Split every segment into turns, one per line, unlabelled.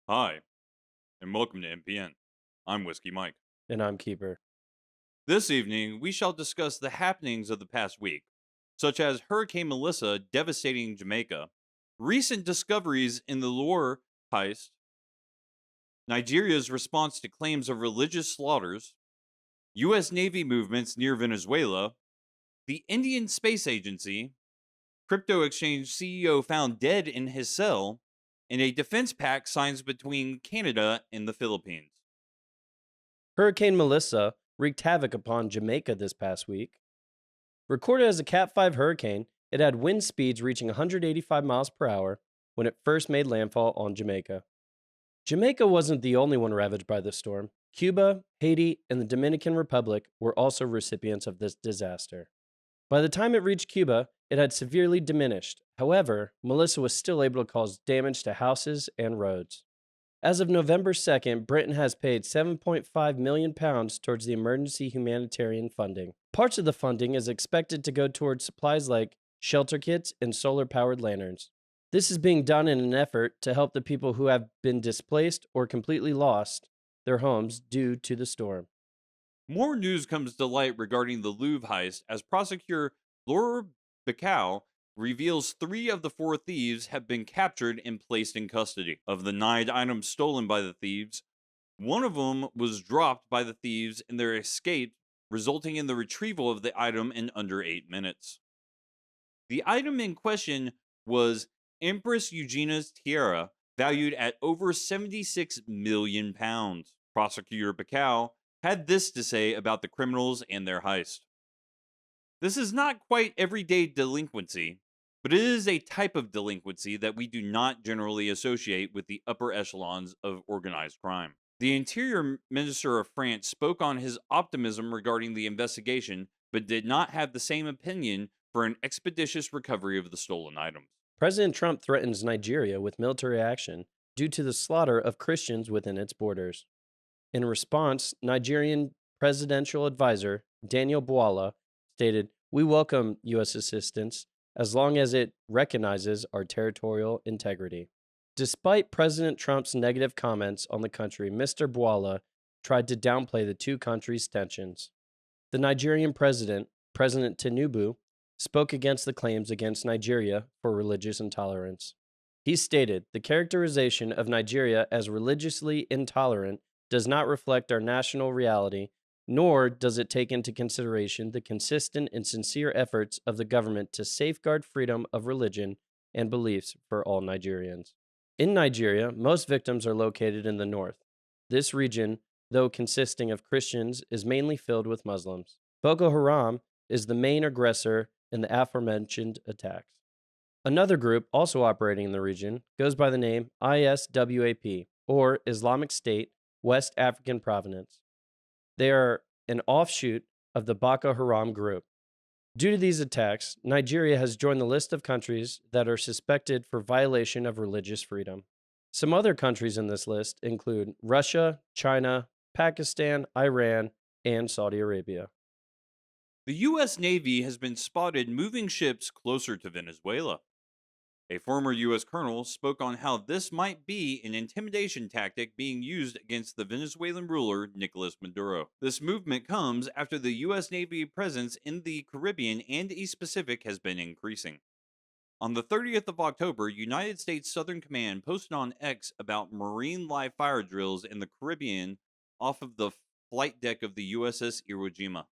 Hi, and welcome to MPN. I'm Whiskey Mike.
And I'm Keeper.
This evening, we shall discuss the happenings of the past week, such as Hurricane Melissa devastating Jamaica, recent discoveries in the Louvre Heist, Nigeria's response to claims of religious slaughters, U.S. Navy movements near Venezuela, the Indian Space Agency, crypto exchange CEO found dead in his cell, and a defense pact signs between Canada and the Philippines.
Hurricane Melissa wreaked havoc upon Jamaica this past week. Recorded as a Cat 5 hurricane, it had wind speeds reaching 185 miles per hour when it first made landfall on Jamaica. Jamaica wasn't the only one ravaged by the storm. Cuba, Haiti, and the Dominican Republic were also recipients of this disaster. By the time it reached Cuba, it had severely diminished. However, Melissa was still able to cause damage to houses and roads. As of November 2nd, Britain has paid £7.5 million towards the emergency humanitarian funding. Parts of the funding is expected to go towards supplies like shelter kits and solar powered lanterns. This is being done in an effort to help the people who have been displaced or completely lost their homes due to the storm.
More news comes to light regarding the Louvre heist as prosecutor Laura Bacall reveals three of the four thieves have been captured and placed in custody. Of the nine items stolen by the thieves, one of them was dropped by the thieves in their escape, resulting in the retrieval of the item in under 8 minutes. The item in question was Empress Eugenia's tiara, valued at over £76 million. Prosecutor Bacall had this to say about the criminals and their heist. This is not quite everyday delinquency, but it is a type of delinquency that we do not generally associate with the upper echelons of organized crime. The Interior Minister of France spoke on his optimism regarding the investigation, but did not have the same opinion for an expeditious recovery of the stolen items.
President Trump threatens Nigeria with military action due to the slaughter of Christians within its borders. In response, Nigerian presidential advisor Daniel Bwala stated, "We welcome U.S. assistance as long as it recognizes our territorial integrity." Despite President Trump's negative comments on the country, Mr. Bwala tried to downplay the two countries' tensions. The Nigerian president, President Tinubu, spoke against the claims against Nigeria for religious intolerance. He stated, "The characterization of Nigeria as religiously intolerant does not reflect our national reality, nor does it take into consideration the consistent and sincere efforts of the government to safeguard freedom of religion and beliefs for all Nigerians." In Nigeria, most victims are located in the north. This region, though consisting of Christians, is mainly filled with Muslims. Boko Haram is the main aggressor in the aforementioned attacks. Another group also operating in the region goes by the name ISWAP, or Islamic State West African Province. They are an offshoot of the Boko Haram group. Due to these attacks, Nigeria has joined the list of countries that are suspected for violation of religious freedom. Some other countries in this list include Russia, China, Pakistan, Iran, and Saudi Arabia.
The U.S. Navy has been spotted moving ships closer to Venezuela. A former U.S. colonel spoke on how this might be an intimidation tactic being used against the Venezuelan ruler Nicolas Maduro. This movement comes after the U.S. Navy presence in the Caribbean and East Pacific has been increasing. On the 30th of October, United States Southern Command posted on X about marine live fire drills in the Caribbean off of the flight deck of the USS Iwo Jima.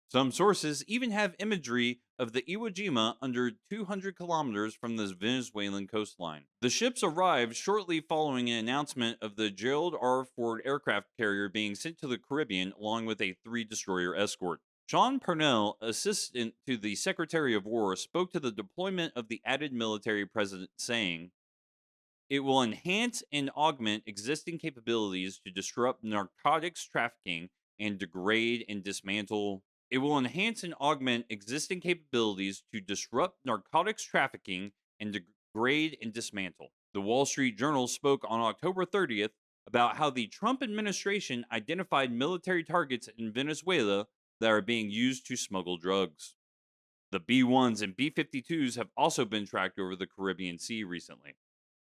Some sources even have imagery of the Iwo Jima under 200 kilometers from the Venezuelan coastline. The ships arrived shortly following an announcement of the Gerald R. Ford aircraft carrier being sent to the Caribbean along with a three-destroyer escort. Sean Parnell, assistant to the Secretary of War, spoke to the deployment of the added military presence, saying, "It will enhance and augment existing capabilities to disrupt narcotics trafficking and degrade and dismantle. It will enhance and augment existing capabilities to disrupt narcotics trafficking and degrade and dismantle." The Wall Street Journal spoke on October 30th about how the Trump administration identified military targets in Venezuela that are being used to smuggle drugs. The B 1s and B 52s have also been tracked over the Caribbean Sea recently.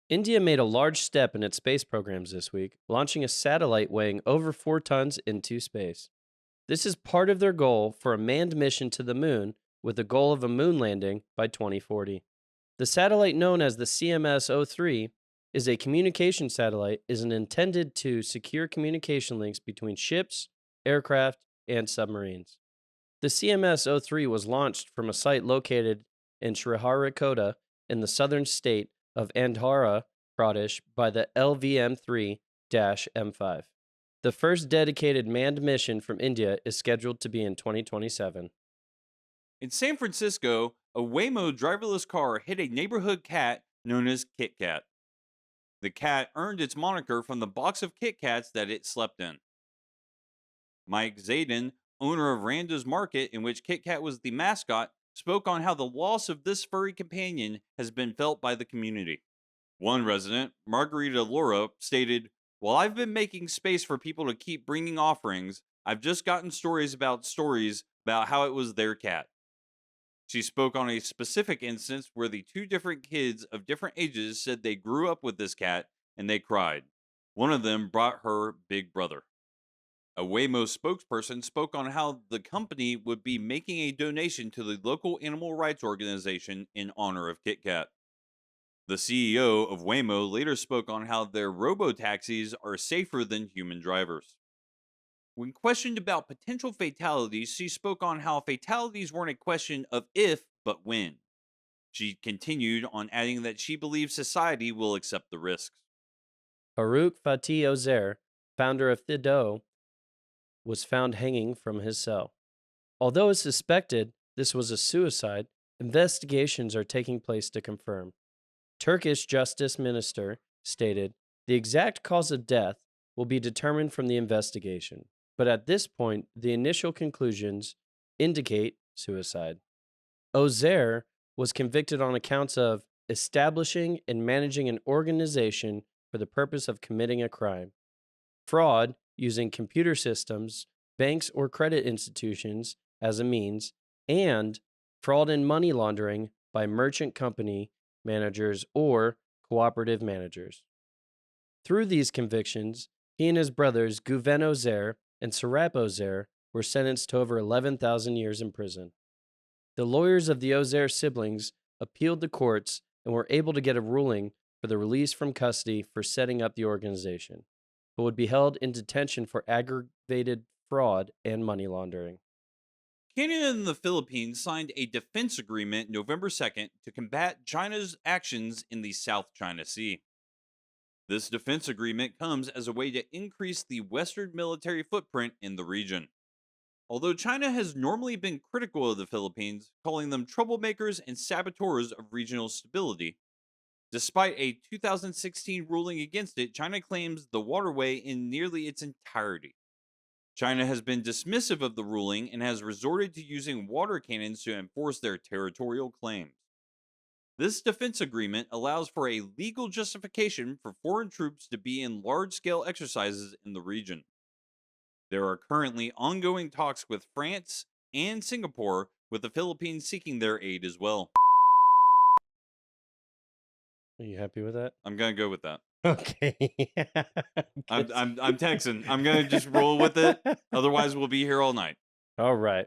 India made a large step in its space programs this week, launching a satellite weighing over 4 tons into space. This is part of their goal for a manned mission to the moon with the goal of a moon landing by 2040. The satellite known as the CMS-03 is a communication satellite is intended to secure communication links between ships, aircraft, and submarines. The CMS-03 was launched from a site located in Sriharikota in the southern state of Andhra Pradesh by the LVM-3-M5. The first dedicated manned mission from India is scheduled to be in 2027.
In San Francisco, a Waymo driverless car hit a neighborhood cat known as Kit Kat. The cat earned its moniker from the box of Kit Kats that it slept in. Mike Zayden, owner of Randa's Market, in which Kit Kat was the mascot, spoke on how the loss of this furry companion has been felt by the community. One resident, Margarita Laura, stated, "While I've been making space for people to keep bringing offerings, I've just gotten stories about how it was their cat." She spoke on a specific instance where the two different kids of different ages said they grew up with this cat and they cried. One of them brought her big brother. A Waymo spokesperson spoke on how the company would be making a donation to the local animal rights organization in honor of Kit Kat. The CEO of Waymo later spoke on how their robo-taxis are safer than human drivers. When questioned about potential fatalities, she spoke on how fatalities weren't a question of if, but when. She continued on adding that she believes society will accept the risks.
Farouk Fatih Ozer, founder of Thido, was found hanging from his cell. Although it's suspected this was a suicide, investigations are taking place to confirm. Turkish Justice Minister stated the exact cause of death will be determined from the investigation, but at this point, the initial conclusions indicate suicide. Ozer was convicted on accounts of establishing and managing an organization for the purpose of committing a crime, fraud using computer systems, banks, or credit institutions as a means, and fraud and money laundering by merchant company managers or cooperative managers. Through these convictions, he and his brothers Guven Ozer and Serap Ozer were sentenced to over 11,000 years in prison. The lawyers of the Ozer siblings appealed the courts and were able to get a ruling for the release from custody for setting up the organization, but would be held in detention for aggravated fraud and money laundering.
Canada and the Philippines signed a defense agreement November 2nd to combat China's actions in the South China Sea. This defense agreement comes as a way to increase the Western military footprint in the region. Although China has normally been critical of the Philippines, calling them troublemakers and saboteurs of regional stability, despite a 2016 ruling against it, China claims the waterway in nearly its entirety. China has been dismissive of the ruling and has resorted to using water cannons to enforce their territorial claims. This defense agreement allows for a legal justification for foreign troops to be in large scale exercises in the region. There are currently ongoing talks with France and Singapore, with the Philippines seeking their aid as well.
Are you happy with that?
I'm gonna go with that.
Okay.
I'm Texan. I'm gonna just roll with it. Otherwise, we'll be here all night.
All right.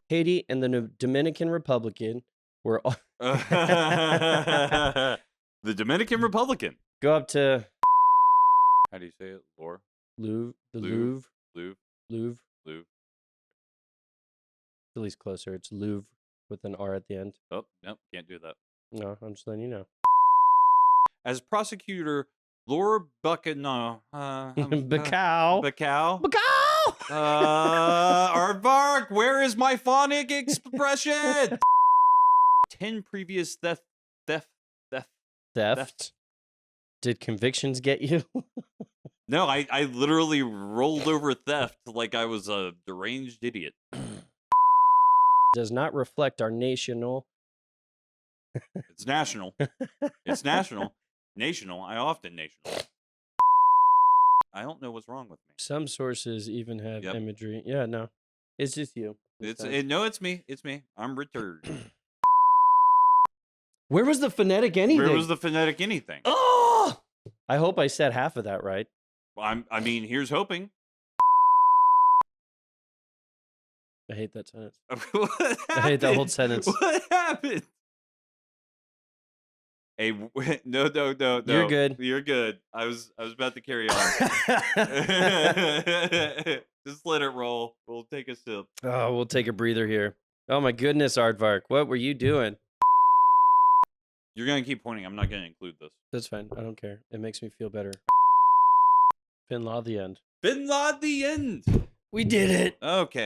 Haiti and the Dominican Republic were
The Dominican Republican.
go up to
How do you say it? Laura?
Louvre, the
Louvre.
Louvre,
Louvre.
Louvre.
Louvre.
At least closer. It's Louvre with an R at the end.
Oh, nope, can't do that.
No, I'm just letting you know.
As prosecutor Laura Bacau.
Bacau.
Bacau.
Bacau!
Aardvark, where is my phonic expression? 10 previous theft.
Did convictions get you?
No, I literally rolled over theft like I was a deranged idiot.
Does not reflect our national.
It's national. It's national. National. I often national. I don't know what's wrong with me.
Some sources even have
Yep.
imagery. Yeah, no. It's just you.
No, it's me. It's me. I'm returned.
Where was the phonetic anything?
Where was the phonetic anything?
Oh! I hope I said half of that right.
I mean, here's hoping.
I hate that sentence.
What happened?
I hate that whole sentence.
What happened? Hey, no.
You're good.
You're good. I was about to carry on. Just let it roll. We'll take a sip.
Oh, we'll take a breather here. Oh my goodness, Aardvark, what were you doing?
You're gonna keep pointing. I'm not gonna include this.
That's fine. I don't care. It makes me feel better. Finlaw the end.
Finlod the end.
We did it.
Okay.